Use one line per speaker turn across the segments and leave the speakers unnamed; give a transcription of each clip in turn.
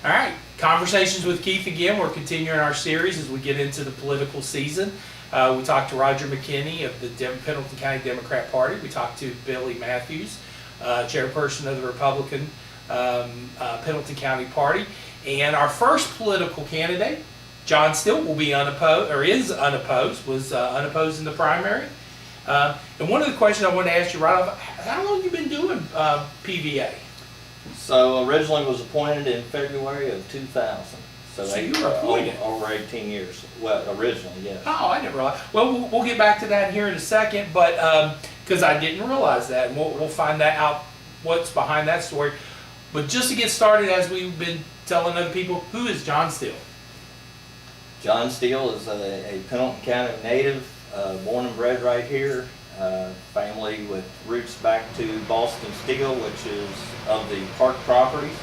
All right, Conversations with Keith again. We're continuing our series as we get into the political season. We talked to Roger McKinney of the Pendleton County Democrat Party. We talked to Billy Matthews, chairperson of the Republican Pendleton County Party. And our first political candidate, John Steele, will be unopposed, or is unopposed, was unopposed in the primary. And one of the questions I wanted to ask you right off, how long have you been doing PVA?
So originally was appointed in February of 2000.
So you were appointed?
Over 18 years. Well, originally, yes.
Oh, I didn't realize. Well, we'll get back to that here in a second, but because I didn't realize that, and we'll find that out, what's behind that story. But just to get started, as we've been telling other people, who is John Steele?
John Steele is a Pendleton County native, born and bred right here. Family with roots back to Boston Steele, which is of the Park properties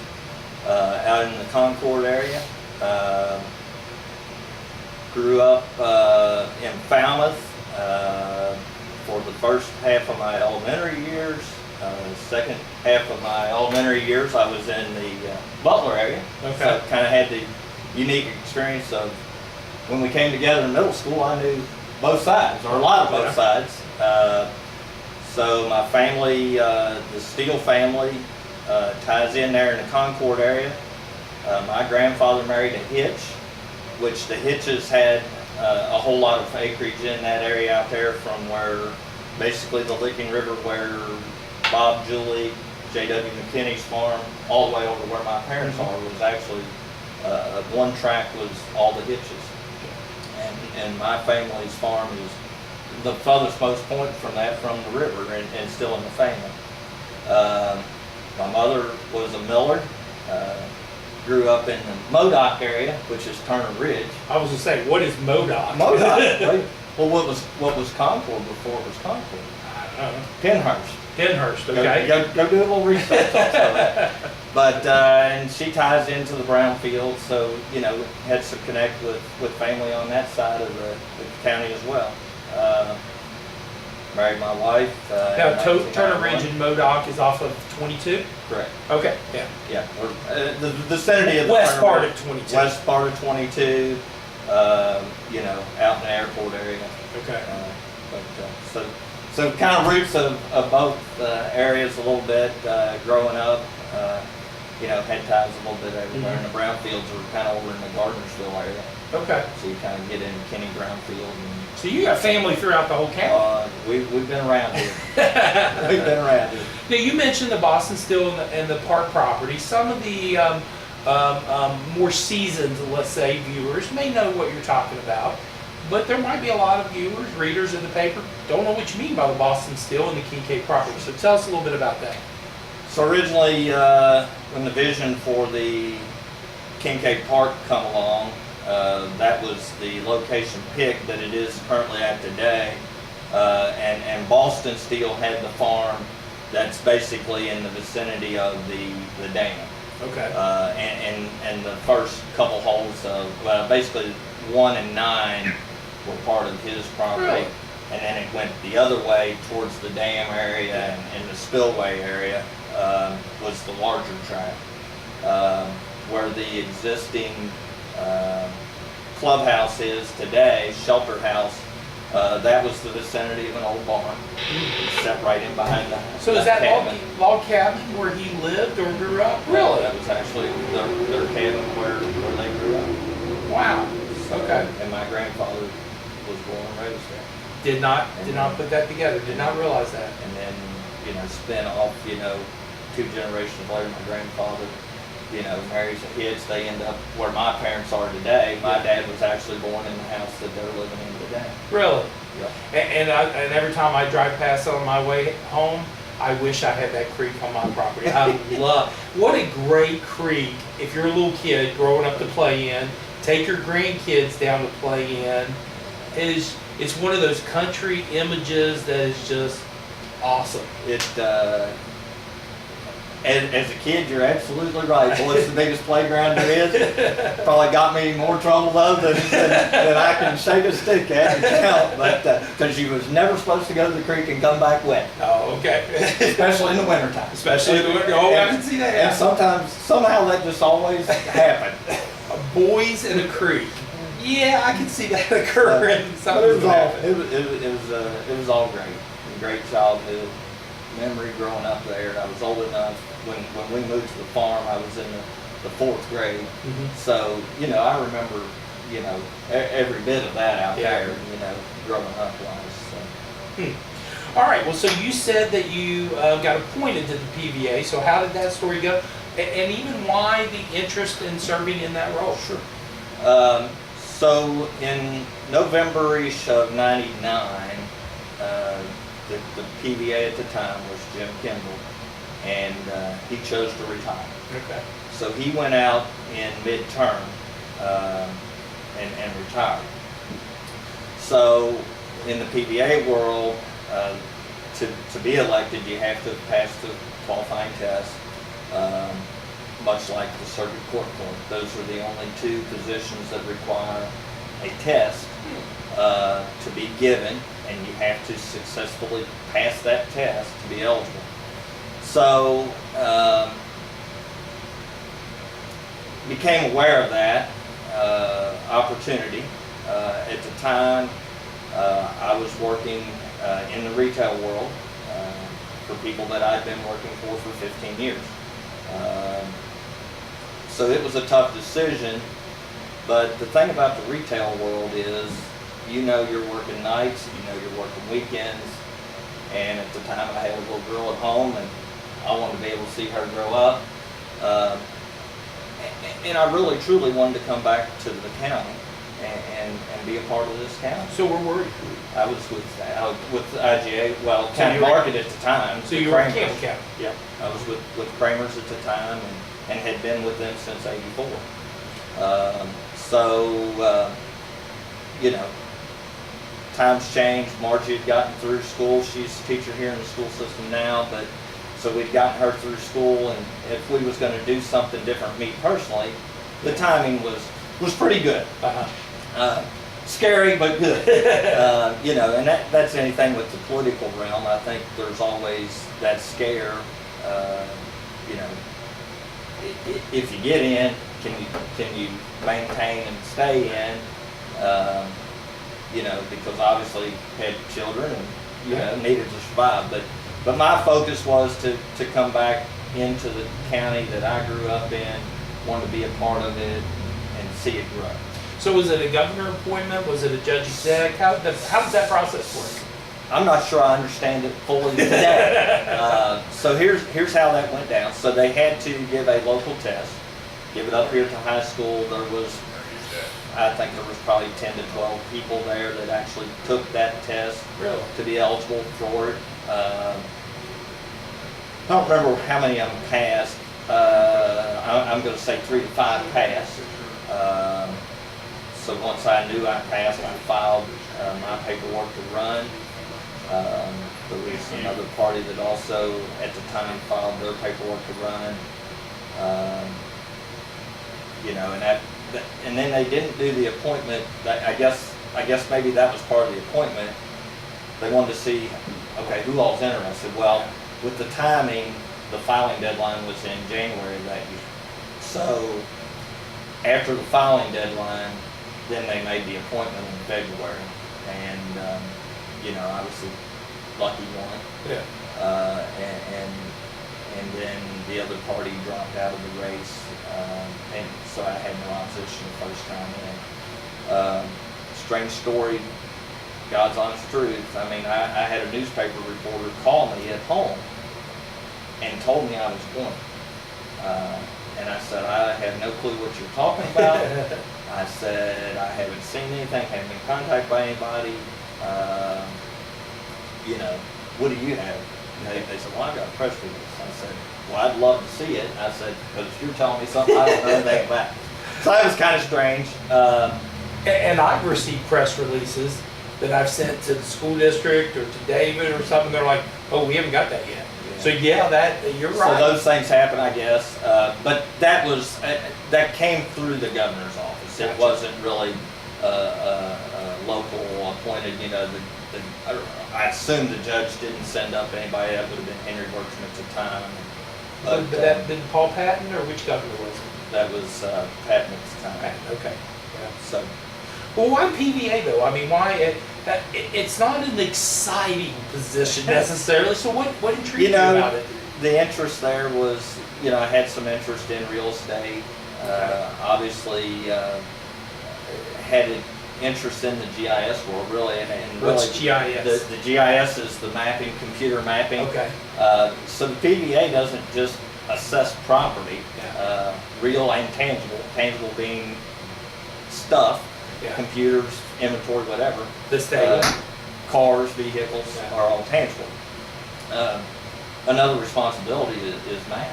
out in the Concord area. Grew up in Falmouth for the first half of my elementary years. Second half of my elementary years I was in the Butler area.
Okay.
So kind of had the unique experience of when we came together in middle school, I knew both sides, or a lot of both sides. So my family, the Steele family, ties in there in the Concord area. My grandfather married a Hitch, which the Hitches had a whole lot of acreage in that area out there, from where basically the Licking River, where Bob, Julie, J.W. McKinney's farm, all the way over where my parents are, was actually one tract was all the Hitches. And my family's farm is the furthest most point from that, from the river, and still in the family. My mother was a miller. Grew up in the Modoc area, which is Turner Ridge.
I was going to say, what is Modoc?
Modoc, right? Well, what was Concord before it was Concord? Penhurst.
Penhurst, okay.
Go do a little research on that. But and she ties into the brownfield, so had to connect with family on that side of the county as well. Married my wife.
Now, Turner Ridge and Modoc is off of 22?
Correct.
Okay, yeah.
Yeah, the vicinity of the
west part of 22.
West part of 22, out in the airport area.
Okay.
So kind of roots of both areas a little bit. Growing up, had ties a little bit everywhere. And the brownfields are kind of over in the Gardnersville area.
Okay.
So you kind of get into Kenny Brownfield.
So you got family throughout the whole county?
We've been around here. We've been around here.
Now, you mentioned the Boston Steele and the Park property. Some of the more seasoned, let's say, viewers may know what you're talking about, but there might be a lot of viewers, readers of the paper, don't know what you mean by the Boston Steele and the Kincaid property. So tell us a little bit about that.
So originally, when the vision for the Kincaid Park come along, that was the location picked that it is currently at today. And Boston Steele had the farm that's basically in the vicinity of the dam.
Okay.
And the first couple holes of, basically 1 and 9 were part of his property.
Really?
And then it went the other way towards the dam area and the spillway area was the larger tract. Where the existing clubhouse is today, shelter house, that was the vicinity of an old barn. Set right in behind the house.
So is that log cabin where he lived or grew up? Really?
That was actually their cabin where they grew up.
Wow.
So,
okay.
And my grandfather was born and raised there.
Did not put that together. Did not realize that.
And then spin off 2 generations later, my grandfather marries a Hitch. They end up where my parents are today. My dad was actually born in the house that they're living in today.
Really?
Yeah.
And every time I drive past on my way home, I wish I had that creek on my property. I love. What a great creek! If you're a little kid growing up to play in, take your grandkids down to play in. It's one of those country images that is just awesome.
as a kid, you're absolutely right. Well, it's the biggest playground there is. Probably got me in more trouble though than I can shake a stick at and count. But because you was never supposed to go to the creek and come back wet,
Oh, okay.
especially in the wintertime.
Especially in the winter. Oh, I can see that.
And somehow that just always happened.
Boys in a creek. Yeah, I can see that occurring.
But it was all great. A great childhood memory growing up there. And I was old enough when we moved to the farm. I was in the 4th grade.
Mm-hmm.
So I remember every bit of that out
Yeah.
there. Growing up wise. So.
All right. Well, so you said that you got appointed to the PVA. So how did that story go? And even why the interest in serving in that role?
Sure. So in November-ish of '99, the PVA at the time was Jim Kimball, and he chose to retire.
Okay.
So he went out in midterm and retired. So in the PVA world, to be elected, you have to pass the qualifying test. Much like the circuit court clerk. Those are the only 2 positions that require a test to be given, and you have to successfully pass that test to be eligible. So, became aware of that opportunity. At the time, I was working in the retail world for people that I'd been working for 15 years. So it was a tough decision, but the thing about the retail world is, you're working nights, you're working weekends, and at the time I had a little girl at home, and I wanted to be able to see her grow up, and I really truly wanted to come back to the county and be a part of this county.
So where were you?
I was with IGA, county market at the time.
So you were in Campbell County?
Yep. I was with Kramer's at the time and had been with them since '84. Times changed. Margie had gotten through school. She's a teacher here in the school system now, but so we'd gotten her through school, and if we was going to do something different, me personally, the timing was pretty good.
Uh-huh.
Scary, but good. And that's anything with the political realm. I think there's always that scare. If you get in, can you maintain and stay in? Because obviously had children and needed to survive. But my focus was to come back into the county that I grew up in, wanted to be a part of it, and see it grow.
So was it a governor appointment? Was it a judge exec? How does that process work?
I'm not sure I understand it fully today. So here's how that went down. So they had to give a local test, give it up here to high school. I think there was probably 10 to 12 people there that actually took that test to be eligible for it. I don't remember how many of them passed. I'm going to say 3 to 5 passed. So once I knew I passed, I filed my paperwork to run. There was another party that also at the time filed their paperwork to run. And then they didn't do the appointment. I guess maybe that was part of the appointment. They wanted to see, okay, who all's interested. Well, with the timing, the filing deadline was in January of that year. So after the filing deadline, then they made the appointment in February, and I was the lucky one. Yeah. And then the other party dropped out of the race, and so I had no opposition the first time in. Strange story, God's honest truth. I mean, I had a newspaper reporter call me at home and told me I was going. And I said, I have no clue what you're talking about. I said, I haven't seen anything, haven't been contacted by anybody. What do you have? And they said, well, I've got a press release. I said, well, I'd love to see it. I said, because you're telling me something I don't know anything about. So that was kind of strange.
And I've received press releases that I've sent to the school district or to David or something. They're like, oh, we haven't got that yet. So yeah, you're
So
right.
those things happen, I guess. But that came through the governor's office. It
Gotcha.
wasn't really local appointed. I assume the judge didn't send up anybody. That would have been Henry Bertram at the time.
But that been Paul Patton, or which governor was it?
That was Patton at the time.
Patton, okay. Yeah.
So
Well, why PVA though? I mean, why? It's not an exciting position necessarily. So what intrigued you about it?
the interest there was, I had some interest in real estate. Obviously, had an interest in the GIS world, really. And
What's
really,
GIS?
The GIS is the mapping, computer mapping.
Okay.
So the PVA doesn't just assess property,
Yeah.
real and tangible. Tangible being stuff,
Yeah.
computers, inventory, whatever.
This day.
Cars, vehicles
Yeah.
are all tangible. Another responsibility is maps,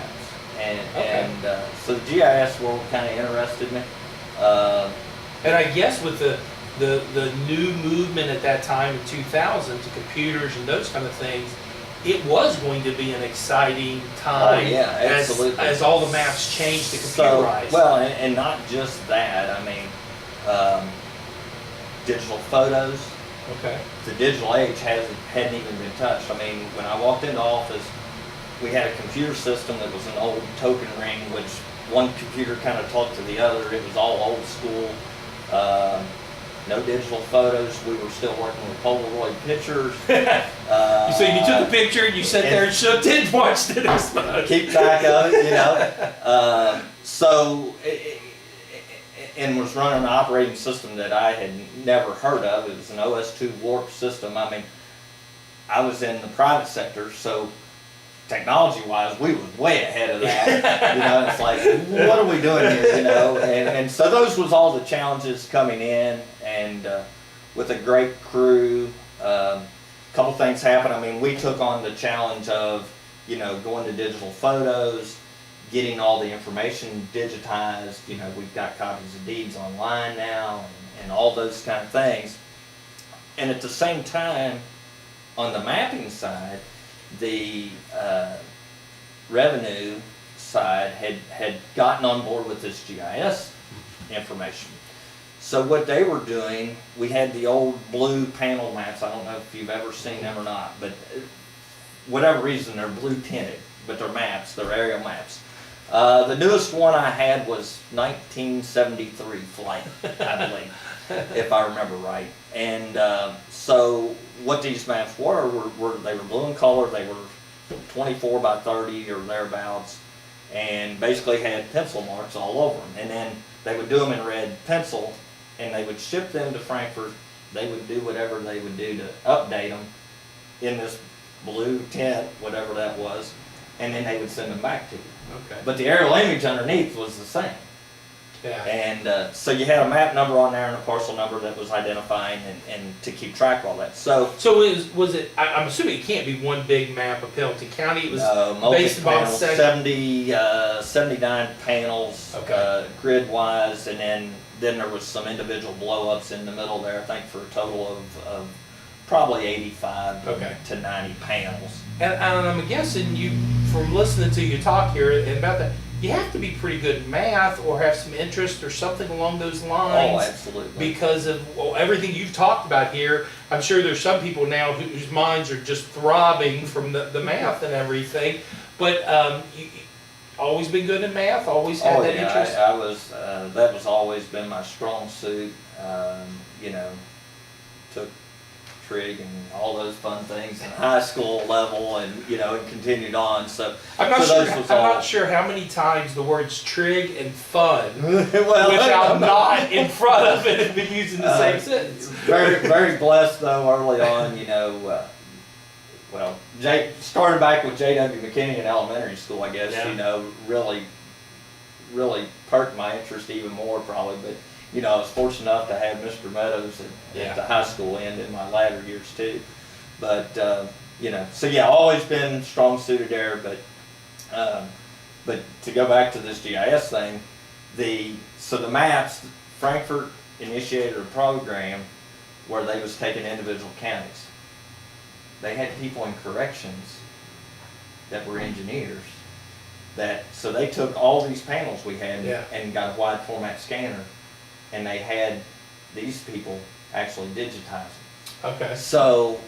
and so the GIS world kind of interested me.
And I guess with the new movement at that time in 2000 to computers and those kind of things, it was going to be an exciting time.
Oh, yeah, absolutely.
As all the maps changed to computerized.
So, well, and not just that. I mean, digital photos.
Okay.
The digital age hadn't even been touched. I mean, when I walked into office, we had a computer system that was an old token ring, which one computer kind of talked to the other. It was all old school. No digital photos. We were still working with Polaroid pictures.
So you took a picture and you sat there and shook it and watched it explode.
Keep track of it, and was running an operating system that I had never heard of. It was an OS2 warp system. I mean, I was in the private sector, so technology-wise, we were way ahead of that. It's like, what are we doing here? And so those was all the challenges coming in, and with a great crew. A couple things happened. I mean, we took on the challenge of, going to digital photos, getting all the information digitized. We've got copies of deeds online now, and all those kind of things. And at the same time, on the mapping side, the revenue side had gotten on board with this GIS information. So what they were doing, we had the old blue panel maps. I don't know if you've ever seen them or not, but whatever reason, they're blue tinted, but they're maps, they're aerial maps. The newest one I had was 1973 flight, I believe, if I remember right. And so what these maps were they were blue in color. They were 24 by 30 or thereabouts, and basically had pencil marks all over them. And then they would do them in red pencil, and they would ship them to Frankfurt. They would do whatever they would do to update them in this blue tint, whatever that was, and then they would send them back to you.
Okay.
But the aerial image underneath was the same.
Yeah.
And so you had a map number on there and a parcel number that was identifying and to keep track of all that. So
was it? I'm assuming it can't be one big map of Pendleton County. It was based
multi-panel,
upon
79 panels,
Okay.
grid-wise, and then there was some individual blow-ups in the middle there, I think, for a total of probably 85
Okay.
to 90 panels.
And I'm guessing from listening to you talk here and about that, you have to be pretty good at math or have some interest or something along those lines.
Oh, absolutely.
Because of everything you've talked about here, I'm sure there's some people now whose minds are just throbbing from the math and everything. But you always been good at math, always had that interest?
I was, that was always been my strong suit. Took trig and all those fun things in high school level, and and continued on. So
I'm not sure how many times the words trig and fun
well,
without not in front of it have been used in the same sentence.
Very, very blessed though early on. Started back with J.W. McKinney in elementary school, I guess.
Yeah.
Really perked my interest even more probably, but. I was fortunate enough to have Mr. Meadows at the high school end in my latter years too. But, always been strong suited there. But to go back to this GIS thing, the maps, Frankfurt initiated a program where they was taking individual counties. They had people in corrections that were engineers. So they took all these panels we had
Yeah.
and got a wide format scanner, and they had these people actually digitize them.
Okay.
So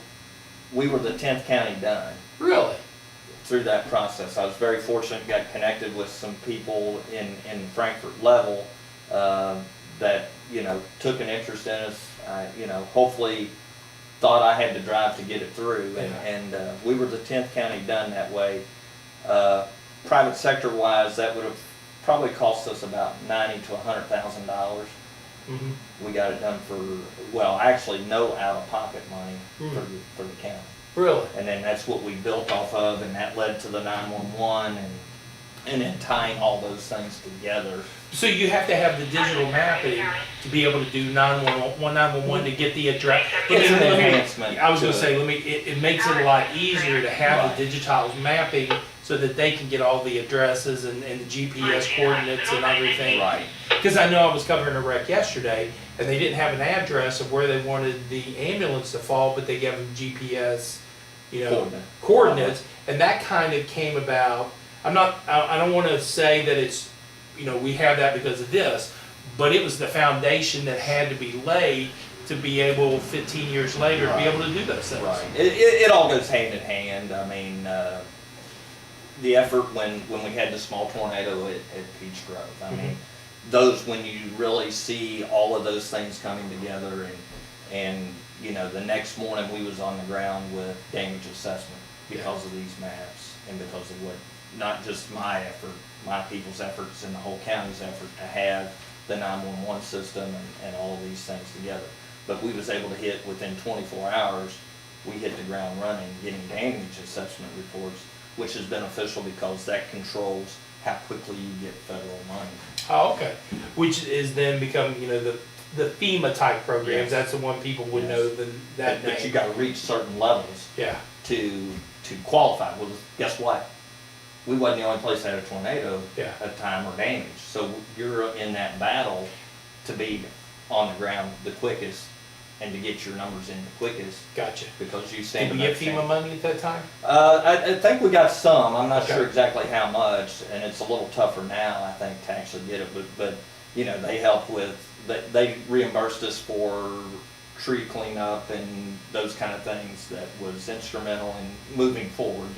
we were the 10th county done
Really?
through that process. I was very fortunate, got connected with some people in Frankfurt level that, you know, took an interest in us. Hopefully thought I had to drive to get it through, and we were the 10th county done that way. Private sector wise, that would have probably cost us about $90,000 to $100,000.
Mm-hmm.
We got it done for, well, actually no out-of-pocket money for the county.
Really?
And then that's what we built off of, and that led to the 911 and then tying all those things together.
So you have to have the digital mapping to be able to do 911 to get the address.
It's an enhancement.
I was going to say, it makes it a lot easier to have the digitized mapping so that they can get all the addresses and the GPS coordinates and everything.
Right.
Because I know I was covering a wreck yesterday, and they didn't have an address of where they wanted the ambulance to fall, but they gave them GPS, coordinates, and that kind of came about. I don't want to say that it's, we have that because of this, but it was the foundation that had to be laid to be able, 15 years later, to be able to do those things.
Right. It all goes hand in hand. I mean, the effort when we had the small tornado at Peach Grove. I mean, those, when you really see all of those things coming together, and the next morning we was on the ground with damage assessment because of these maps, and because of what, not just my effort, my people's efforts and the whole county's effort to have the 911 system and all of these things together. But we was able to hit, within 24 hours, we hit the ground running, getting damage assessment reports, which is beneficial because that controls how quickly you get federal money.
Oh, okay. Which is then become, the FEMA type programs.
Yes.
That's the one people would know that name.
But you got to reach certain levels.
Yeah.
To qualify. Well, guess what? We wasn't the only place that had a tornado at the time or damage. So you're in that battle to be on the ground the quickest and to get your numbers in the quickest.
Gotcha.
Because you stand.
Did we get FEMA money at that time?
I think we got some. I'm not sure exactly how much, and it's a little tougher now, I think, to actually get it. But they help with. They reimbursed us for tree cleanup and those kind of things that was instrumental in moving forward.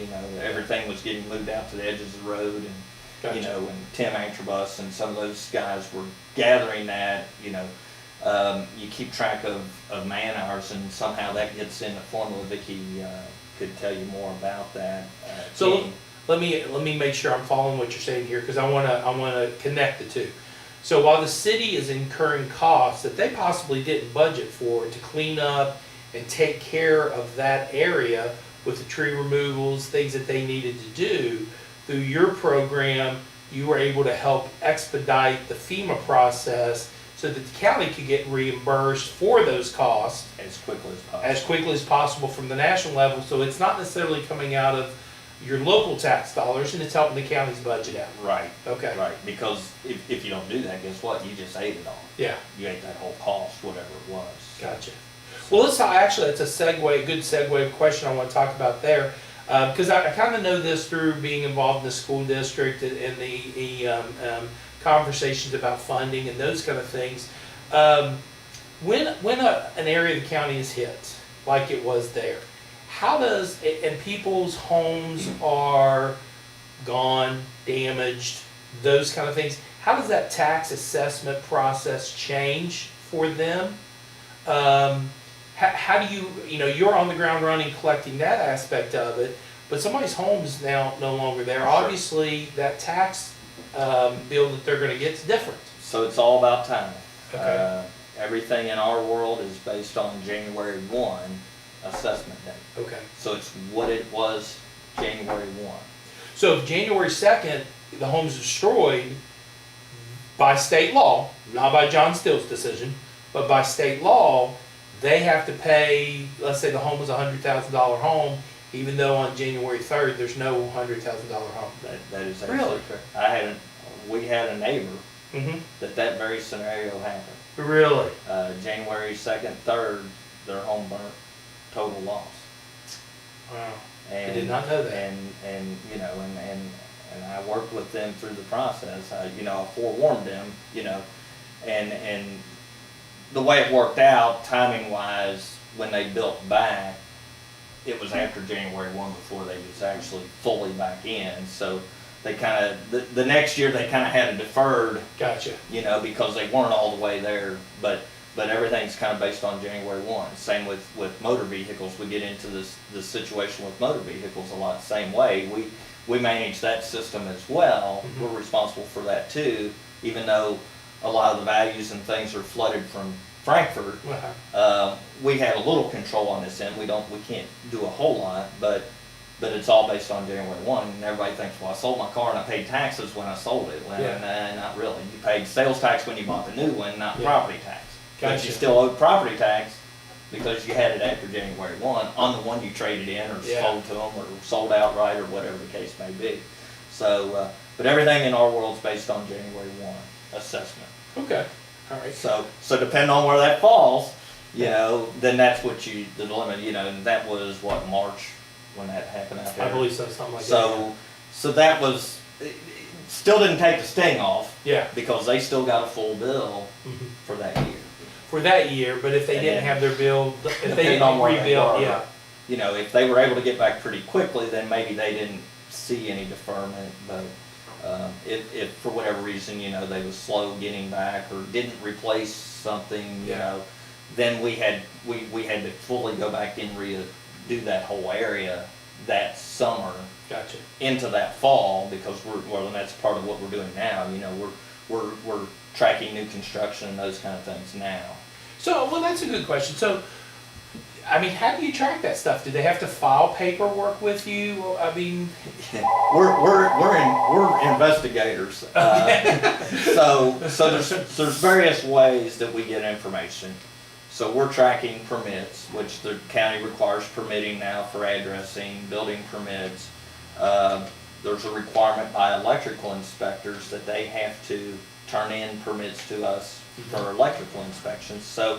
Everything was getting moved out to the edges of the road, and and Tim Antrobus and some of those guys were gathering that. You keep track of man hours, and somehow that gets in the formula. Vicki could tell you more about that.
So let me make sure I'm following what you're saying here, because I want to connect the two. So while the city is incurring costs that they possibly didn't budget for to clean up and take care of that area with the tree removals, things that they needed to do, through your program, you were able to help expedite the FEMA process so that the county could get reimbursed for those costs
as quickly as possible
from the national level. So it's not necessarily coming out of your local tax dollars, and it's helping the county's budget out.
Right.
Okay.
Right. Because if you don't do that, guess what? You just ate it all.
Yeah.
You ate that whole cost, whatever it was.
Gotcha. Well, that's a good segue question I want to talk about there, because I kind of know this through being involved in the school district and the conversations about funding and those kind of things. When an area of the county is hit, like it was there, how does, and people's homes are gone, damaged, those kind of things, how does that tax assessment process change for them? How do you're on the ground running, collecting that aspect of it, but somebody's home is now no longer there. Sure. Obviously, that tax bill that they're going to get is different.
So it's all about timing.
Okay.
Everything in our world is based on January 1 assessment date.
Okay.
So it's what it was January 1.
So if January 2nd, the home's destroyed by state law, not by John Steele's decision, but by state law, they have to pay, let's say the home was a $100,000 home, even though on January 3rd, there's no $100,000 home.
That is absolutely correct. We had a neighbor that very scenario happened.
Really?
January 2nd, 3rd, their home burnt, total loss.
Wow.
And,
I did not know that.
And you know, and I worked with them through the process. I forewarned them, and the way it worked out, timing wise, when they built back, it was after January 1 before they was actually fully back in. So they kind of, the next year they kind of had a deferred,
Gotcha.
because they weren't all the way there, but everything's kind of based on January 1. Same with motor vehicles. We get into this situation with motor vehicles a lot the same way. We manage that system as well.
Mm-hmm.
We're responsible for that too, even though a lot of the values and things are flooded from Frankfurt.
Uh-huh.
We have a little control on this end. We can't do a whole lot, but it's all based on January 1. And everybody thinks, well, I sold my car and I paid taxes when I sold it. Well,
Yeah.
Not really. You paid sales tax when you bought the new one, not
Yeah.
property tax. But
Gotcha.
you still owed property tax because you had it after January 1 on the one you traded in or
Yeah.
sold to them or sold outright or whatever the case may be. So, but everything in our world is based on January 1 assessment.
Okay. All right.
So depending on where that falls, then that's what the limit, and that was what, March when that happened out there?
I believe so, something like that.
So that was, it still didn't take the sting off
Yeah.
because they still got a full bill
Mhm.
for that year.
For that year, but if they
And
didn't
then-
have their bill, if they
Depending
didn't
on where they
rebuild,
were.
yeah.
If they were able to get back pretty quickly, then maybe they didn't see any deferment, but if for whatever reason, they was slow getting back or didn't replace something,
Yeah.
then we had to fully go back and redo that whole area that summer
Gotcha.
into that fall because and that's part of what we're doing now. We're tracking new construction and those kind of things now.
So, well, that's a good question. So, I mean, how do you track that stuff? Do they have to file paperwork with you? I mean,
We're investigators. So there's various ways that we get information. So we're tracking permits, which the county requires permitting now for addressing, building permits. There's a requirement by electrical inspectors that they have to turn in permits to us for electrical inspections. So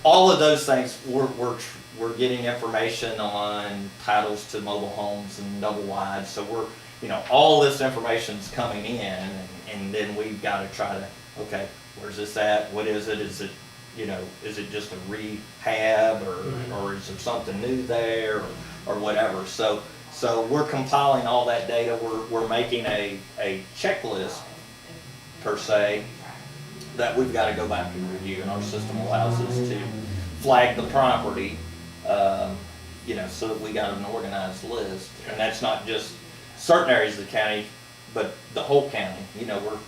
all of those things, we're getting information on titles to mobile homes and double wides. So all this information's coming in, and then we've got to try to, okay, where's this at? What is it? Is it just a rehab or is there something new there or whatever? So we're compiling all that data. We're making a checklist per se that we've got to go back and review, and our system allows us to flag the property, so that we got an organized list. And that's not just certain areas of the county, but the whole county.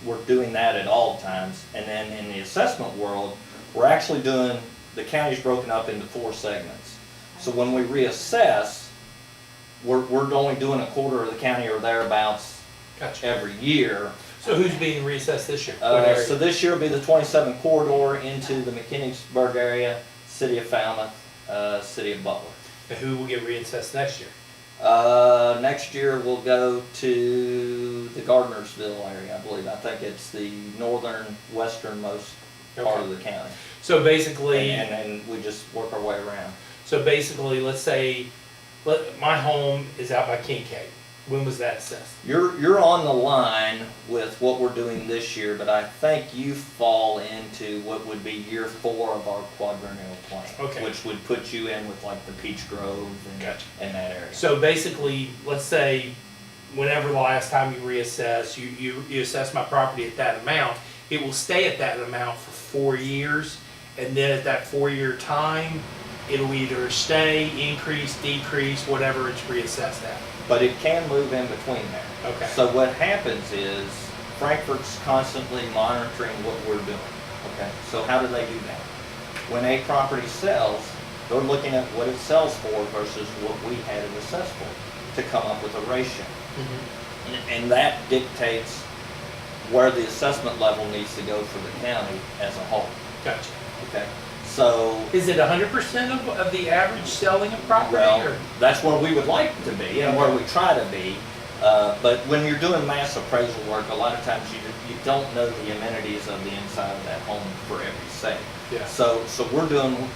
We're doing that at all times. And then in the assessment world, we're actually doing, the county's broken up into 4 segments. So when we reassess, we're only doing a quarter of the county or thereabouts
gotcha.
every year.
So who's being reassessed this year? What area?
So this year will be the 27 corridor into the McKinneyburg area, city of Falmouth, city of Butler.
And who will get reassessed next year?
Next year we'll go to the Gardnersville area, I believe. I think it's the northern westernmost part of the county.
So basically,
And we just work our way around.
so basically, let's say, my home is out by Kincaid. When was that assessed?
You're on the line with what we're doing this year, but I think you fall into what would be year 4 of our quadrennial plan.
Okay.
Which would put you in with like the Peach Grove and,
Gotcha.
and that area.
So basically, let's say, whenever the last time you reassess, you assess my property at that amount, it will stay at that amount for 4 years, and then at that 4-year time, it'll either stay, increase, decrease, whatever it's reassessed at.
But it can move in between there.
Okay.
So what happens is Frankfurt's constantly monitoring what we're doing. Okay. So how do they do that? When a property sells, they're looking at what it sells for versus what we had it assessed for to come up with a ratio.
Mm-hmm.
And that dictates where the assessment level needs to go for the county as a whole.
Gotcha.
Okay. So
Is it 100% of the average selling of property?
well,
Or?
that's where we would like to be and where we try to be. But when you're doing mass appraisal work, a lot of times you don't know the amenities of the inside of that home for every sale.
Yeah.
So we're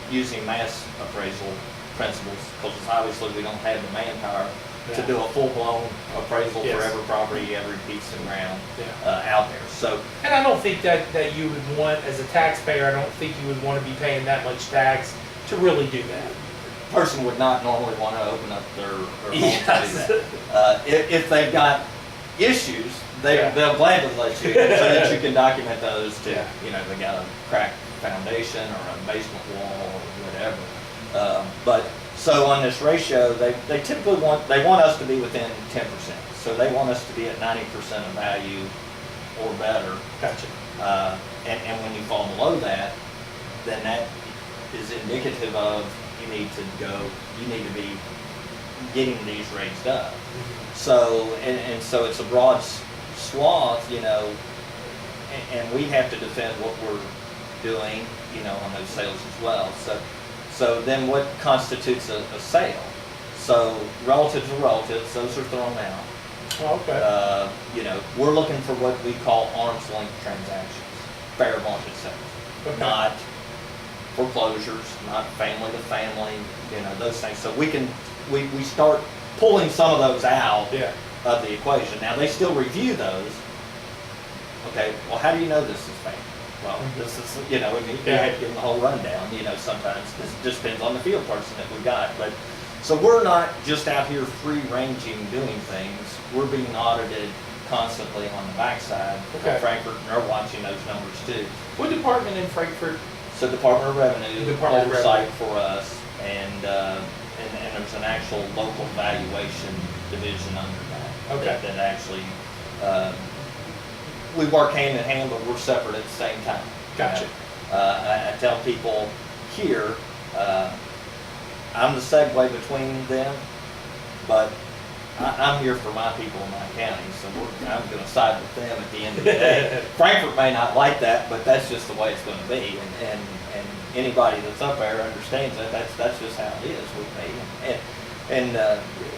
using mass appraisal principles because obviously we don't have the manpower to do a full-blown appraisal
Yes.
for every property, every piece of ground
Yeah.
out there. So,
And I don't think that you would want, as a taxpayer, I don't think you would want to be paying that much tax to really do that.
a person would not normally want to open up their home
Yes.
to do that. If they've got issues, they'll gladly let you in so that you can document those to,
Yeah.
they got a cracked foundation or a basement wall or whatever. But so on this ratio, they typically want us to be within 10%. So they want us to be at 90% of value or better.
Gotcha.
And when you fall below that, then that is indicative of you need to be getting these raised up. So, and so it's a broad swath, and we have to defend what we're doing, on those sales as well. So then what constitutes a sale? So relatives are relatives, those are thrown out.
Oh, okay.
We're looking for what we call arm's length transactions, fair market sales,
Okay.
not foreclosures, not family to family, those things. So we start pulling some of those out
Yeah.
of the equation. Now, they still review those. Okay, well, how do you know this is family? Well, this is, you have to give them the whole rundown, sometimes. This just depends on the field person that we got. But so we're not just out here free-ranging doing things. We're being audited constantly on the backside.
Okay.
Frankfurt, and they're watching those numbers too.
What department in Frankfurt?
So Department of Revenue
Department of
oversight for us, and there's an actual local valuation division under that.
Okay.
That actually, we work hand in hand, but we're separate at the same time.
Gotcha.
I tell people here, I'm the segue between them, but I'm here for my people in my county, so I'm going to side with them at the end of the day. Frankfurt may not like that, but that's just the way it's going to be, and anybody that's up there understands that. That's just how it is with me, and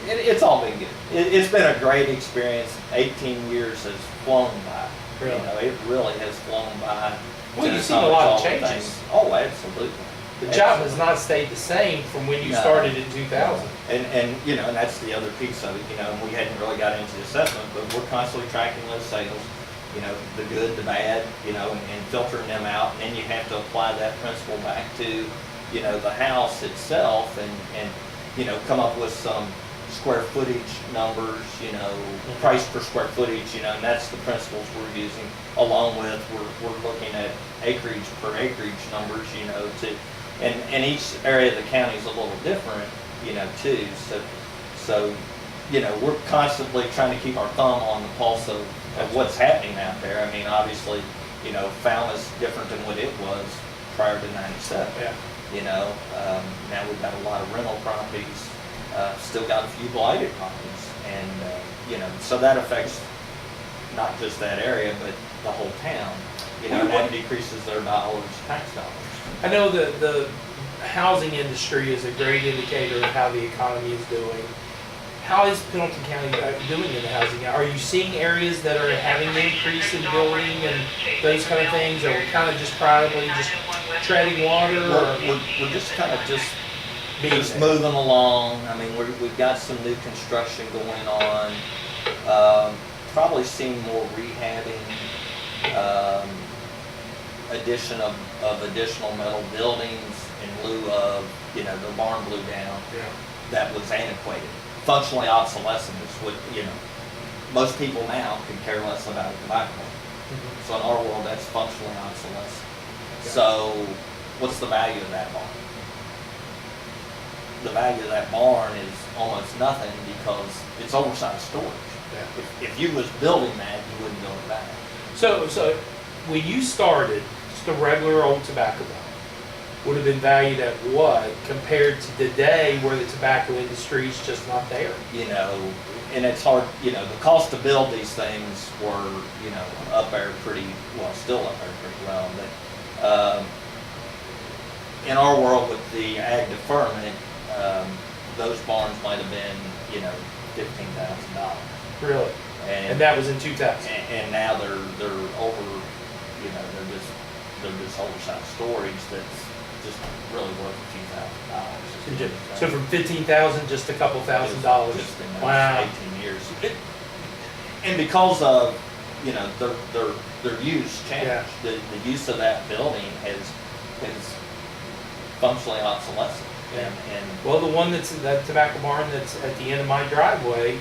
it's all been good. It's been a great experience. 18 years has flown by.
Really?
It really has flown by.
Well,
to
you've seen a lot of
accomplish all the
changes.
things. Oh, absolutely.
The job has not stayed the same from when you
No.
started in 2000.
And that's the other piece of it, and we hadn't really got into the assessment, but we're constantly tracking those sales, the good, the bad, and filtering them out, and then you have to apply that principle back to, the house itself, and come up with some square footage numbers, price per square footage, and that's the principles we're using, along with, we're looking at acreage per acreage numbers, and each area of the county is a little different, too. So, we're constantly trying to keep our thumb on the pulse of what's happening out there. I mean, obviously, Falmouth's different than what it was prior to '97.
Yeah.
Now we've got a lot of rental properties, still got a few blighted properties, and so that affects not just that area, but the whole town. And that decreases their dollars, tax dollars.
I know that the housing industry is a great indicator of how the economy is doing. How is Pendleton County doing in the housing? Are you seeing areas that are having an increase in building and those kind of things? Or are we kind of just probably just treading water?
We're just kind of just moving along. I mean, we've got some new construction going on. Probably seeing more rehabbing, addition of additional metal buildings in lieu of, the barn blew down.
Yeah.
That was antiquated. Functionally obsolescent is what, most people now could care less about a tobacco.
Mhm.
So in our world, that's functionally obsolescent.
Okay.
So what's the value of that barn? The value of that barn is almost nothing because it's oversized storage.
Yeah.
If you was building that, you wouldn't build it back.
So when you started, just a regular old tobacco barn would have been valued at what compared to today where the tobacco industry is just not there?
And it's hard, the cost to build these things were, up there still up there pretty well. But in our world with the ag deferment, those barns might have been, $15,000.
Really? And that was in 2000?
And now they're over, they're just oversized storage that's just really worth a few $1,000s.
So from 15,000, just a couple $1,000s.
Just in those
Wow.
18 years. And because of, you know, their use changed.
Yeah.
The use of that building is functionally obsolescent.
Yeah.
And
Well, the one that tobacco barn that's at the end of my driveway,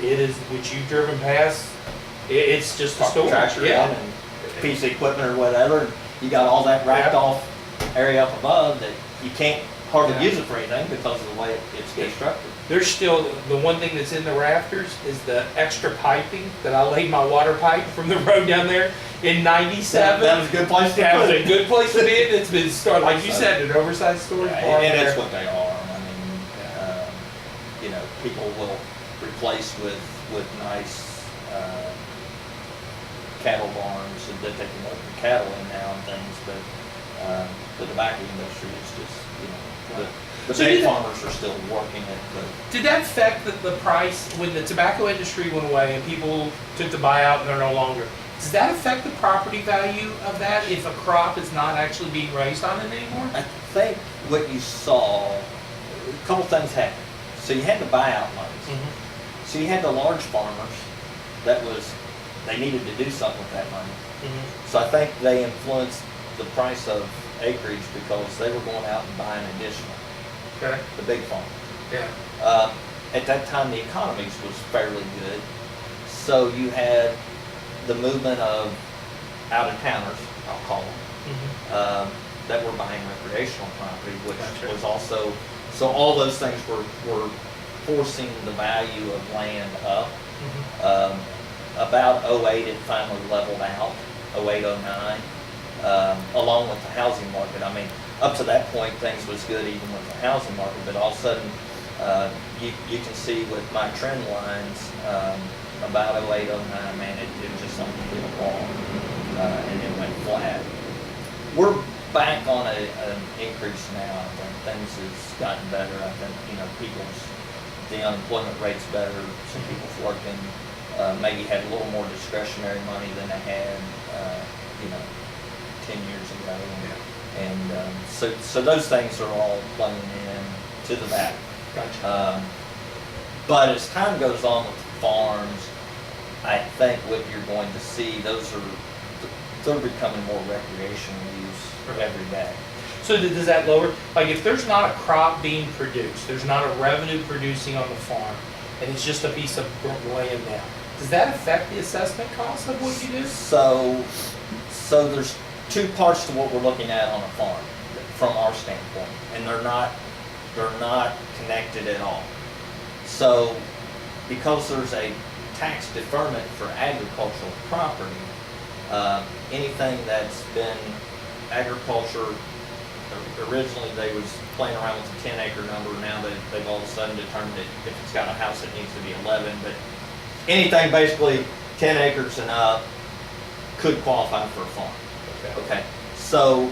it is, which you've driven past, it's just a
park the
store.
tractor in
Yeah.
and piece of equipment or whatever, and you got all that racked
Yeah.
off area up above that you can't hardly
Yeah.
use it for anything because of the way it's constructed.
There's still, the one thing that's in the rafters is the extra piping that I laid my water pipe from the road down there in '97.
That was a good place to
That
put
was a
it.
good place to be in. It's been started, like you said, an oversized storage
Yeah,
barn
and
there.
that's what they are. I mean, you know, people will replace with nice cattle barns and that they can let the cattle in now and things, but the tobacco industry is just, you know, the
So
big
did that-
farmers are still working it, but
Did that affect the price when the tobacco industry went away and people took the buyout and they're no longer? Does that affect the property value of that if a crop is not actually being raised on it anymore?
I think what you saw, a couple things happened. So you had the buyout monies.
Mm-hmm.
So you had the large farmers they needed to do something with that money.
Mm-hmm.
So I think they influenced the price of acreage because they were going out and buying additional,
Okay.
the big farmers.
Yeah.
At that time, the economy was fairly good. So you had the movement of out-of-towners, I'll call them,
Mm-hmm.
that were buying recreational property, which
Gotcha.
was also, so all those things were forcing the value of land up.
Mm-hmm.
About '08, it finally leveled out, '08, '09, along with the housing market. I mean, up to that point, things was good even with the housing market, but all of a sudden, you can see with my trend lines, about '08, '09, man, it was just like a big wall, and it went flat. We're back on an increase now. I think things has gotten better. I think, you know, the unemployment rate's better, some people's working, maybe had a little more discretionary money than they had, you know, 10 years ago. And so those things are all playing in to the back.
Gotcha.
But as time goes on with the farms, I think what you're going to see, they're becoming more recreational use every day.
So does that lower, like if there's not a crop being produced, there's not a revenue producing on the farm, and it's just a piece of land now, does that affect the assessment cost of what you do?
So there's two parts to what we're looking at on a farm from our standpoint, and they're not connected at all. So because there's a tax deferment for agricultural property, anything that's been agriculture, originally they was playing around with the 10-acre number, now they've all of a sudden determined that if it's got a house, it needs to be 11, but anything basically 10 acres and up could qualify for a farm. Okay, so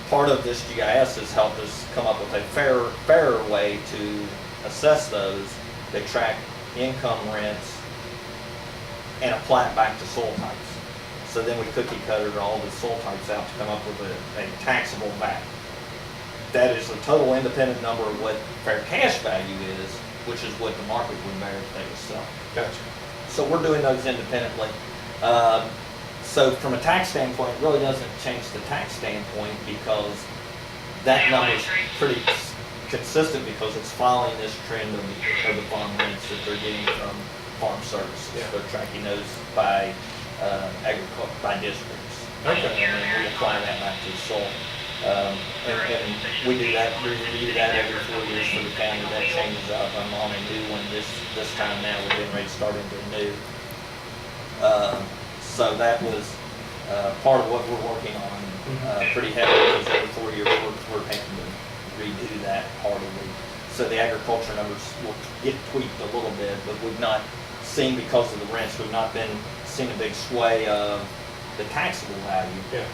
part of this GIS has helped us come up with a fairer way to assess those that track income, rents, and apply it back to soil types. So then we cookie cuttered all the soil types out to come up with a taxable back. That is the total independent number of what fair cash value is, which is what the market would bear if they were selling.
Gotcha.
So we're doing those independently. So from a tax standpoint, it really doesn't change the tax standpoint because that number is pretty consistent because it's following this trend of the farm rents that they're getting from farm services.
Yeah.
They're tracking those by agriculture, by districts.
Okay.
And then we apply that back to the soil. And we do that every 4 years for the county. That changes up. I'm on a new one this time now. We're getting ready to start into a new. So that was part of what we're working on pretty heavily because every 4 years we're having to redo that part of it. So the agriculture numbers will get tweaked a little bit, but we've not seen, because of the rents, we've not seen a big sway of the taxable value.
Yeah.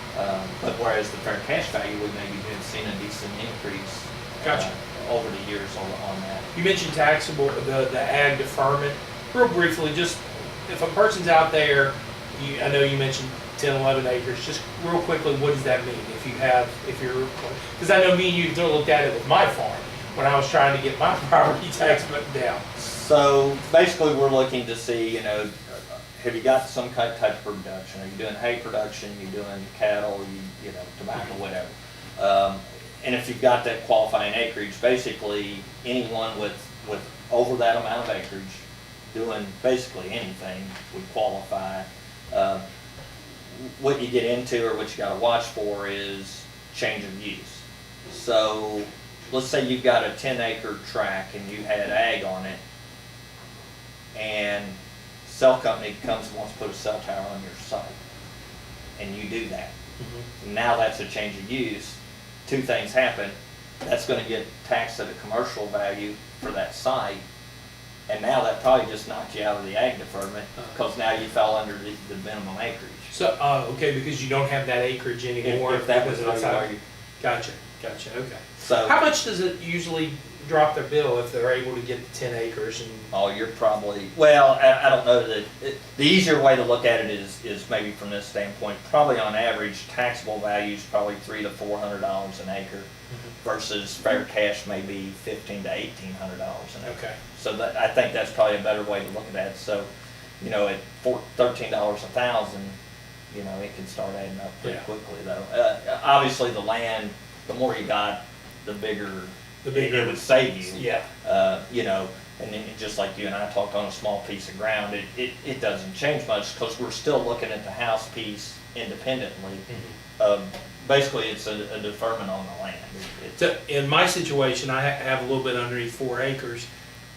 But whereas the fair cash value, we maybe been seeing a decent increase
Gotcha.
over the years on that.
You mentioned taxable, the ag deferment. Real briefly, just if a person's out there, I know you mentioned 10, 11 acres, just real quickly, what does that mean? If you're, because I know me and you looked at it with my farm, when I was trying to get my property tax down.
So basically, we're looking to see, have you got some type of production? Are you doing hay production? You doing cattle? Tobacco, whatever. And if you've got that qualifying acreage, basically anyone with over that amount of acreage doing basically anything would qualify. What you get into, or what you got to watch for, is change of use. So let's say you've got a 10-acre tract and you had ag on it, and cell company comes and wants to put a cell tower on your site, and you do that.
Mm-hmm.
Now that's a change of use. Two things happen. That's going to get taxed at a commercial value for that site, and now that probably just knocked you out of the ag deferment, because now you fell under the minimum acreage.
So, okay, because you don't have that acreage anymore.
If that was
because of the
where
time.
you,
Gotcha, okay.
so
How much does it usually drop their bill if they're able to get the 10 acres and?
oh, you're probably, well, I don't know that, the easier way to look at it is maybe from this standpoint, probably on average, taxable value is probably $300 to $400 an acre, versus fair cash may be $1,500 to $1,800 an acre.
Okay.
So that, I think that's probably a better way to look at that. So, at $13 a thousand, it can start adding up pretty
Yeah.
quickly though. Obviously the land, the more you got, the bigger it would save you.
Yeah.
And then just like you and I talked on a small piece of ground, it doesn't change much, because we're still looking at the house piece independently. Basically, it's a deferment on the land.
So in my situation, I have a little bit underneath 4 acres.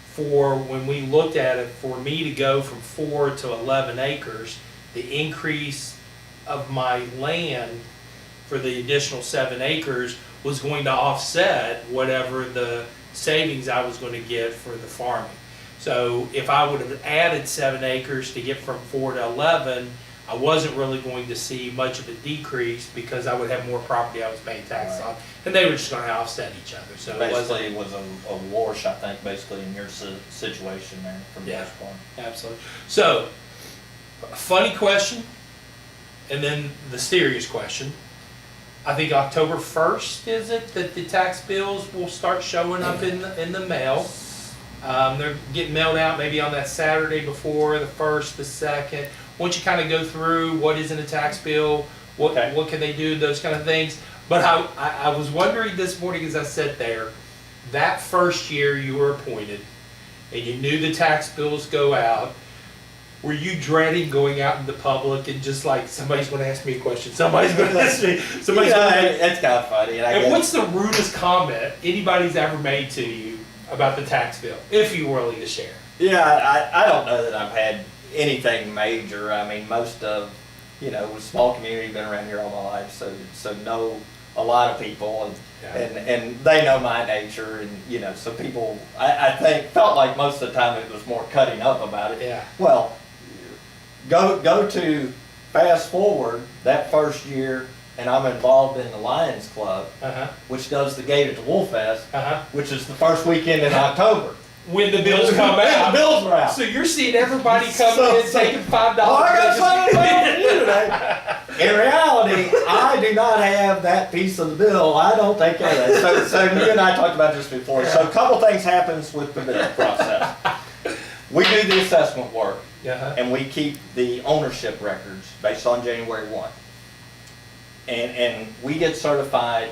For when we looked at it, for me to go from 4 to 11 acres, the increase of my land for the additional 7 acres was going to offset whatever the savings I was going to get for the farming. So if I would have added 7 acres to get from 4 to 11, I wasn't really going to see much of a decrease, because I would have more property I was paying taxes on, and they were just going to offset each other. So
Basically, it was a wash, I think, basically in your situation there, from
Yeah.
this point.
Absolutely. So, funny question, and then the serious question. I think October 1st, is it, that the tax bills will start showing up in the mail. They're getting mailed out maybe on that Saturday before the 1st, the 2nd. Once you kind of go through what is in a tax bill, what can they do, those kind of things. But I was wondering this morning as I sat there, that first year you were appointed, and you knew the tax bills go out, were you dreading going out in the public and just like, somebody's going to ask me a question, somebody's going to ask me, somebody's going to...
It's kind of funny.
And what's the rudest comment anybody's ever made to you about the tax bill, if you're willing to share?
Yeah, I don't know that I've had anything major. I mean, most of, with small community, been around here all my life, so know a lot of people, and they know my nature, and so people, I think, felt like most of the time it was more cutting up about it.
Yeah.
Well, go to fast forward that first year, and I'm involved in the Lions Club, which does the Gate at the Wolf Fest, which is the first weekend in October.
When the bills come out.
The bills are out.
So you're seeing everybody coming in taking $5.
Oh, I got something for you today. In reality, I do not have that piece of the bill. I don't take care of that. So you and I talked about this before. So a couple things happens with the bill process. We do the assessment work, and we keep the ownership records based on January 1. And we get certified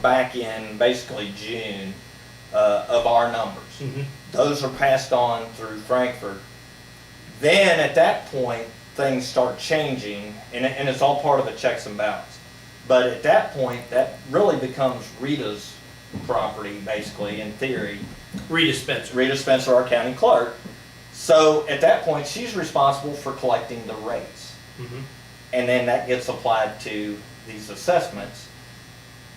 back in basically June of our numbers. Those are passed on through Frankfurt. Then at that point, things start changing, and it's all part of a checks and balance. But at that point, that really becomes Rita's property, basically, in theory.
Rita Spencer.
Rita Spencer, our county clerk. So at that point, she's responsible for collecting the rates. And then that gets applied to these assessments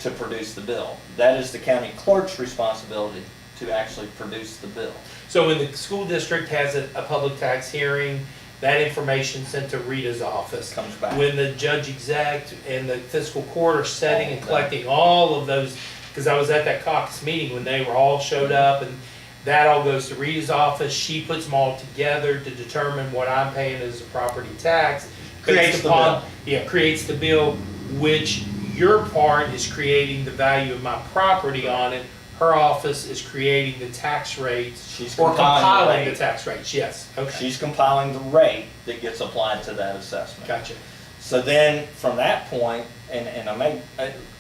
to produce the bill. That is the county clerk's responsibility to actually produce the bill.
So when the school district has a public tax hearing, that information sent to Rita's office.
Comes back.
When the judge exec and the fiscal court are setting and collecting all of those, because I was at that caucus meeting when they were all showed up, and that all goes to Rita's office. She puts them all together to determine what I'm paying as a property tax.
Creates the bill.
Yeah, creates the bill, which your part is creating the value of my property on it. Her office is creating the tax rates.
She's
or compiling
the
the
rate.
tax rates, yes, okay.
She's compiling the rate that gets applied to that assessment.
Gotcha.
So then, from that point,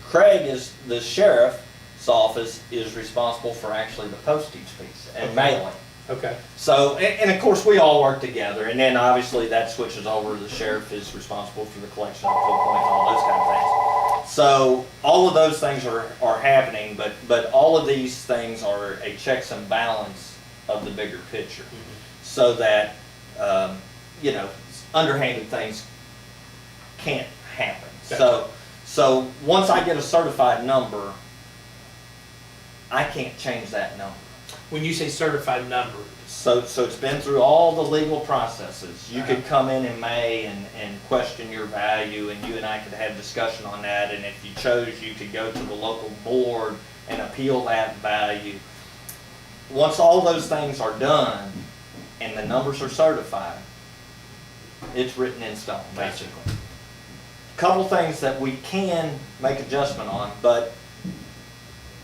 Craig is the sheriff's office is responsible for actually the postage fees and
Okay.
mailing.
Okay,
So, and of course, we all work together, and then obviously that switches over. The sheriff is responsible for the collection of toll points, all those kind of things. So, all of those things are happening, but all of these things are a checks and balance of the bigger picture, so that underhanded things can't happen.
Gotcha.
So once I get a certified number, I can't change that number.
when you say certified number,
So it's been through all the legal processes. You
Uh-huh.
could come in May and question your value, and you and I could have discussion on that, and if you chose, you could go to the local board and appeal that value. Once all those things are done, and the numbers are certified, it's written in stone, basically. Couple things that we can make adjustment on, but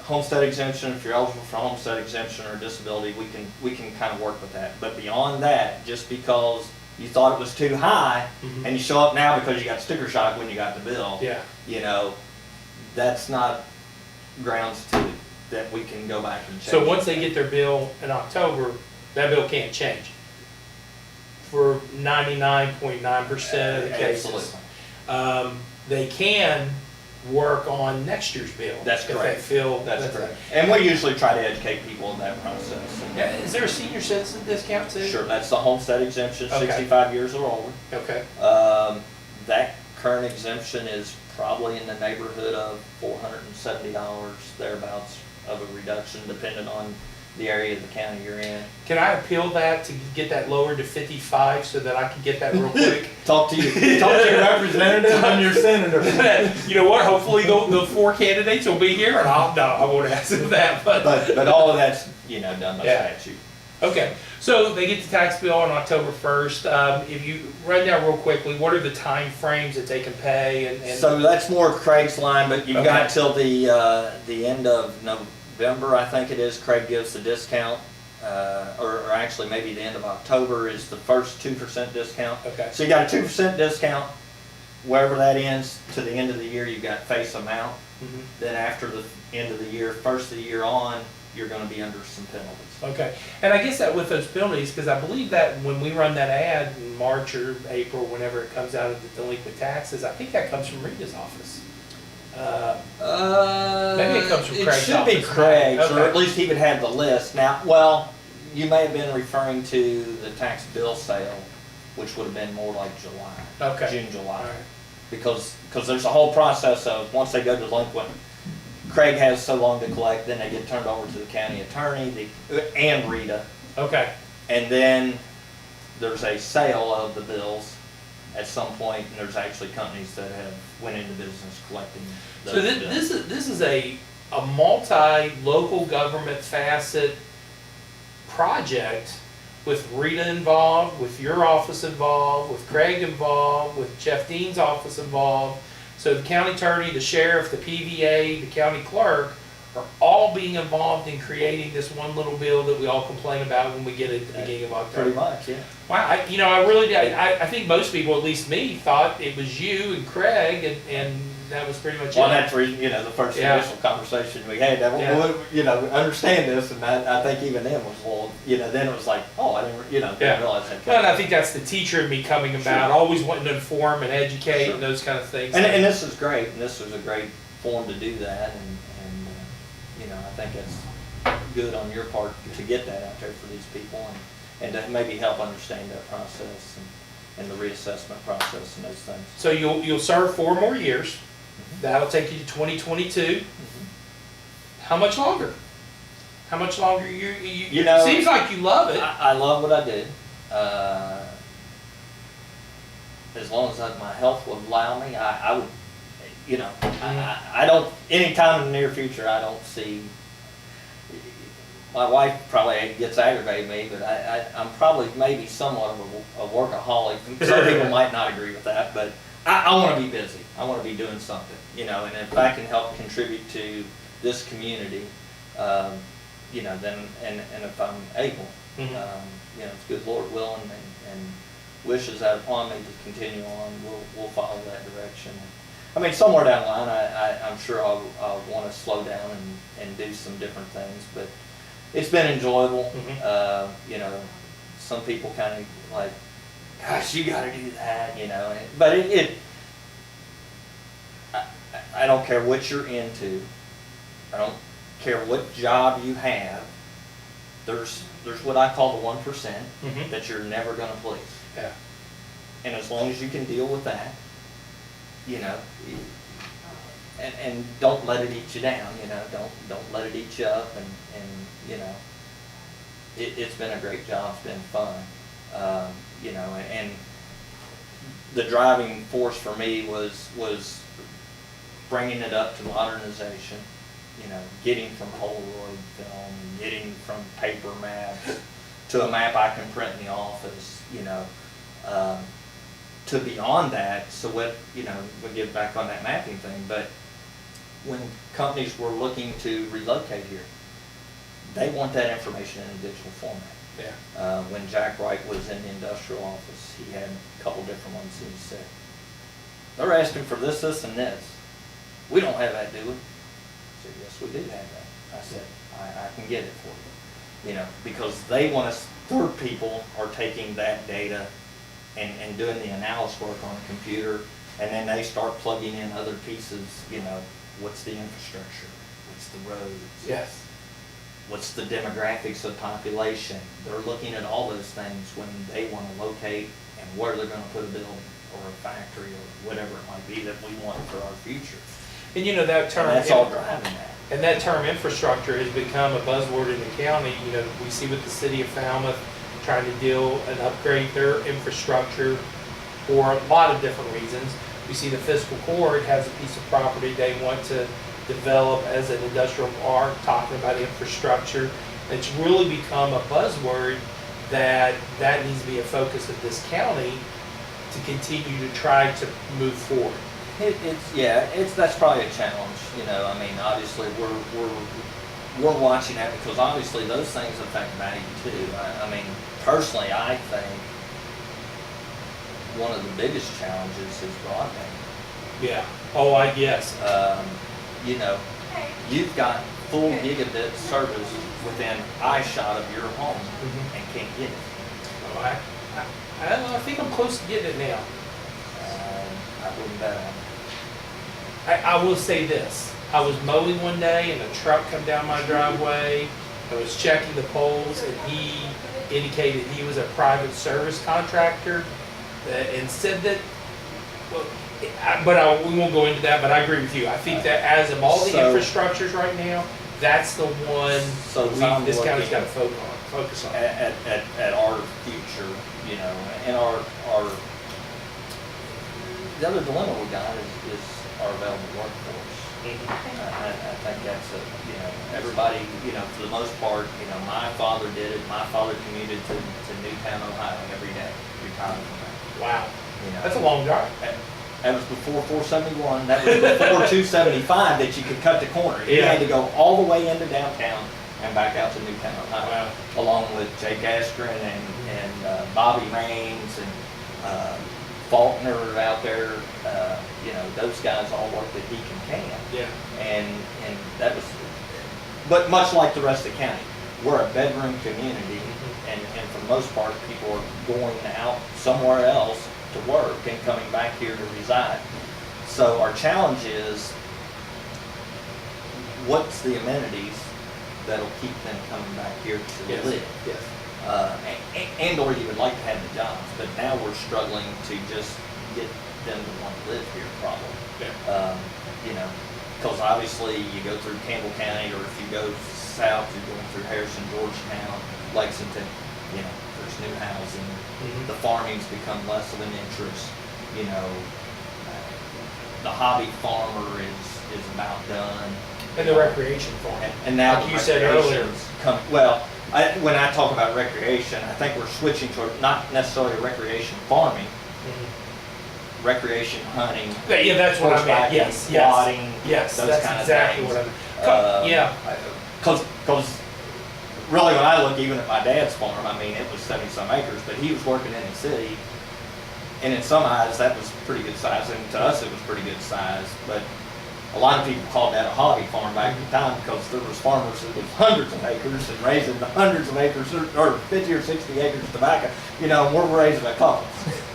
homestead exemption, if you're eligible for homestead exemption or disability, we can kind of work with that. But beyond that, just because you thought it was too high,
Mhm.
and you show up now because you got sticker shock when you got the bill,
yeah.
That's not grounds that we can go back and change.
So once they get their bill in October, that bill can't change for 99.9% of the cases.
Absolutely.
They can work on next year's bill.
That's
if they
correct.
feel
That's correct. And we usually try to educate people in that process.
Yeah, is there a senior citizen discount too?
Sure, that's the homestead exemption,
Okay.
65 years or older.
Okay.
That current exemption is probably in the neighborhood of $470, thereabouts, of a reduction, depending on the area of the county you're in.
Can I appeal that to get that lowered to 55 so that I can get that real quick?
Talk to your representative and your senator.
You know what? Hopefully the four candidates will be here, and I won't ask them that.
But all of that's done by
Yeah.
statute.
Okay, so they get the tax bill on October 1st. If you run down real quickly, what are the time frames that they can pay? And
So that's more Craig's line, but you've got
Okay.
till the end of November, I think it is. Craig gives the discount, or actually maybe the end of October is the first 2% discount.
Okay.
So you got a 2% discount. Wherever that ends to the end of the year, you've got face amount.
Mhm.
Then after the end of the year, first of the year on, you're going to be under some penalties.
Okay, and I guess that with those penalties, because I believe that when we run that ad in March or April, whenever it comes out of the delinquent taxes, I think that comes from Rita's office. Maybe it comes from Craig's
It should be
office.
Craig's, or
Okay.
at least he would have the list. Now, well, you may have been referring to the tax bill sale, which would have been more like July.
Okay.
June, July.
All right.
Because there's a whole process of, once they go delinquent, Craig has so long to collect, then they get turned over to the county attorney, and Rita.
Okay,
And then there's a sale of the bills at some point, and there's actually companies that have went into business collecting those
so
bills.
this is a multi-local government facet project with Rita involved, with your office involved, with Craig involved, with Jeff Dean's office involved. So the county attorney, the sheriff, the PVA, the county clerk are all being involved in creating this one little bill that we all complain about when we get it at the beginning of October.
Pretty much, yeah.
Wow, I really did. I think most people, at least me, thought it was you and Craig, and that was pretty much
Well,
it.
that's the reason, the first
Yeah.
initial conversation we had, that,
Yeah.
understand this, and I think even then was, well, then it was like, oh, I didn't,
Yeah.
didn't realize that.
Well, and I think that's the teacher in me coming about,
Sure.
always wanting to inform and educate
Sure.
and those kind of things.
And this is great, and this was a great forum to do that, and I think it's good on your part to get that out there for these people, and to maybe help understand that process and the reassessment process and those things.
So you'll serve 4 more years. That'll take you to 2022. How much longer? How much longer seems like you love it.
I love what I do. As long as my health would allow me, I would, I don't, anytime in the near future, I don't see, my wife probably gets aggravated with me, but I'm probably maybe somewhat of a workaholic. Some people might not agree with that, but I want to be busy. I want to be doing something, you know, and if I can help contribute to this community, you know, then, and if I'm able, you know, if good Lord willing and wishes that upon me to continue on, we'll follow that direction. I mean, somewhere down the line, I'm sure I'll want to slow down and do some different things, but it's been enjoyable. You know, some people kind of like, gosh, you got to do that, you know, but I don't care what you're into. I don't care what job you have. There's what I call the 1% that you're never going to please.
Yeah.
And as long as you can deal with that, you know, and don't let it eat you down, you know, don't let it eat you up, and you know, it's been a great job, it's been fun, you know, and the driving force for me was bringing it up to modernization, you know, getting from Polaroid film, getting from paper maps to a map I can print in the office, you know, to beyond that. So what, you know, we'll get back on that mapping thing, but when companies were looking to relocate here, they want that information in a digital format.
Yeah.
When Jack Wright was in the industrial office, he had a couple different ones, and he said, they're asking for this, this, and this. We don't have that, do we? I said, yes, we do have that. I said, I can get it for you. You know, because they want us, third people are taking that data and doing the analysis work on a computer, and then they start plugging in other pieces, you know, what's the infrastructure, what's the roads,
Yes.
what's the demographics of population. They're looking at all those things when they want to locate and where they're going to put a building or a factory or whatever it might be that we want for our future.
And you know that term.
And that's all driving that.
And that term infrastructure has become a buzzword in the county. You know, we see with the city of Falmouth trying to deal and upgrade their infrastructure for a lot of different reasons. We see the fiscal court has a piece of property they want to develop as an industrial park, talking about infrastructure. It's really become a buzzword that needs to be a focus of this county to continue to try to move forward.
That's probably a challenge. You know, I mean, obviously we're watching that because obviously those things affect value too. I mean, personally, I think one of the biggest challenges is broadband.
Yeah. Oh, yes.
You know, you've got full gigabit service within eyeshot of your home and can't get it.
Oh, I don't know. I think I'm close to getting it now.
I wouldn't bet on it.
I will say this. I was mowing one day and a truck come down my driveway. I was checking the poles and he indicated he was a private service contractor and said that, well, we won't go into that, but I agree with you. I think that as of all the infrastructures right now, that's the one this county's got to focus on.
At our future, you know, and our the other dilemma we got is our available workforce. I think that's you know, everybody, you know, for the most part, you know, my father did it. My father commuted to Newtown, Ohio every day, retired from that.
Wow.
You know,
That's a long drive.
That was before 471. That was before 275 that you could cut the corner. You had to go all the way into downtown and back out to Newtown, Ohio, along with Jake Askren and Bobby Raines and Faulkner out there. You know, those guys all worked at Deacon Can.
Yeah.
And that was, but much like the rest of the county, we're a bedroom community, and for the most part, people are going out somewhere else to work and coming back here to reside. So our challenge is, what's the amenities that'll keep them coming back here to live?
Yes.
And or you would like to have the jobs, but now we're struggling to just get them to want to live here, probably.
Yeah.
You know, because obviously you go through Campbell County, or if you go south, you're going through Harrison, Georgetown, Lexington, you know, there's new housing. The farming's become less of an interest. You know, the hobby farmer is about done.
And the recreation farm.
And now
Like you said earlier.
Well, when I talk about recreation, I think we're switching to not necessarily recreation farming, recreation hunting.
Yeah, that's what I meant.
horsebacking,
Yes,
squatting,
yes,
those
that's
kind
exactly
of
what
things.
I meant. Yeah.
Because really, when I look even at my dad's farm, I mean, it was 70-some acres, but he was working in the city, and in some eyes, that was pretty good size, and to us, it was pretty good size. But a lot of people called that a hobby farm back in the time because there was farmers that was hundreds of acres and raising hundreds of acres or 50 or 60 acres of tobacco. You know, we're raising a couple.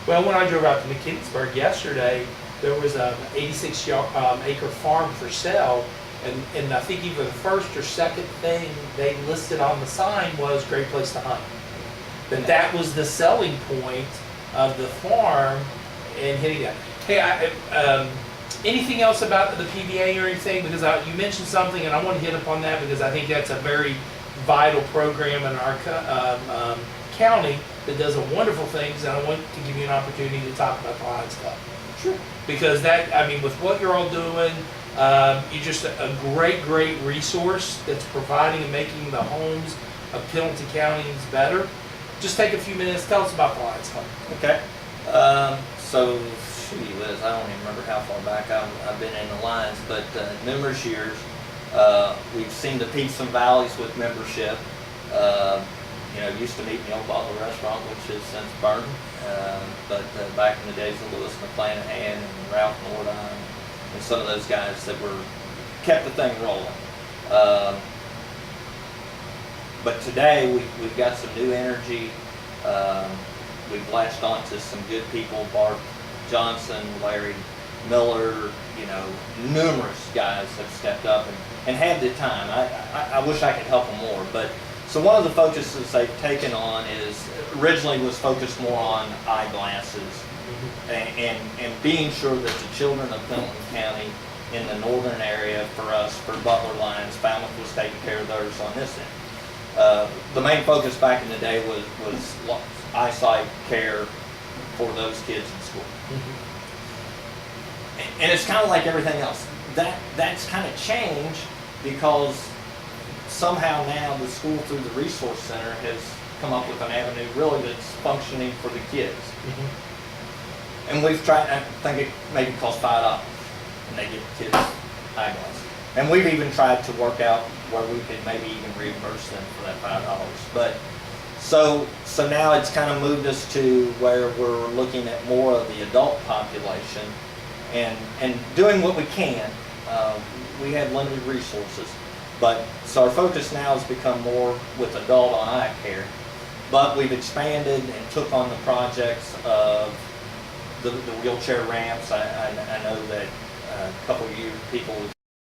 Well, when I drove out to McKinsburg yesterday, there was an 86-acre farm for sale, and I think either the first or second thing they listed on the sign was great place to hunt. That was the selling point of the farm and hitting that. Hey, anything else about the PVA or anything? Because you mentioned something, and I want to hit upon that because I think that's a very vital program in our county that does a wonderful things, and I want to give you an opportunity to talk about the Lions Club.
Sure.
Because that, I mean, with what you're all doing, you're just a great resource that's providing and making the homes of Pendleton counties better. Just take a few minutes, tell us about the Lions Club.
Okay. So, gee whiz, I don't even remember how far back I've been in the Lions, but numerous years. We've seen the peaks and valleys with membership. You know, used to meet in the old Butler restaurant, which has since burned. But back in the days of Lewis McClanahan and Ralph Nordine and some of those guys that kept the thing rolling. But today we've got some new energy. We've latched onto some good people, Bart Johnson, Larry Miller, you know, numerous guys have stepped up and had the time. I wish I could help them more. But so one of the focuses they've taken on originally was focused more on eyeglasses and being sure that the children of Pendleton County in the northern area for us, for Butler Lions, Falmouth was taking care of theirs on this end. The main focus back in the day was eyesight care for those kids in school. And it's kind of like everything else. That's kind of changed because somehow now the school through the resource center has come up with an avenue really that's functioning for the kids. And we've tried, I think it maybe costs $5 and they give the kids eyeglasses. And we've even tried to work out where we could maybe even reimburse them for that $5. But so now it's kind of moved us to where we're looking at more of the adult population and doing what we can. We have limited resources, but so our focus now has become more with adult on eye care. But we've expanded and took on the projects of the wheelchair ramps. I know that a couple of you people have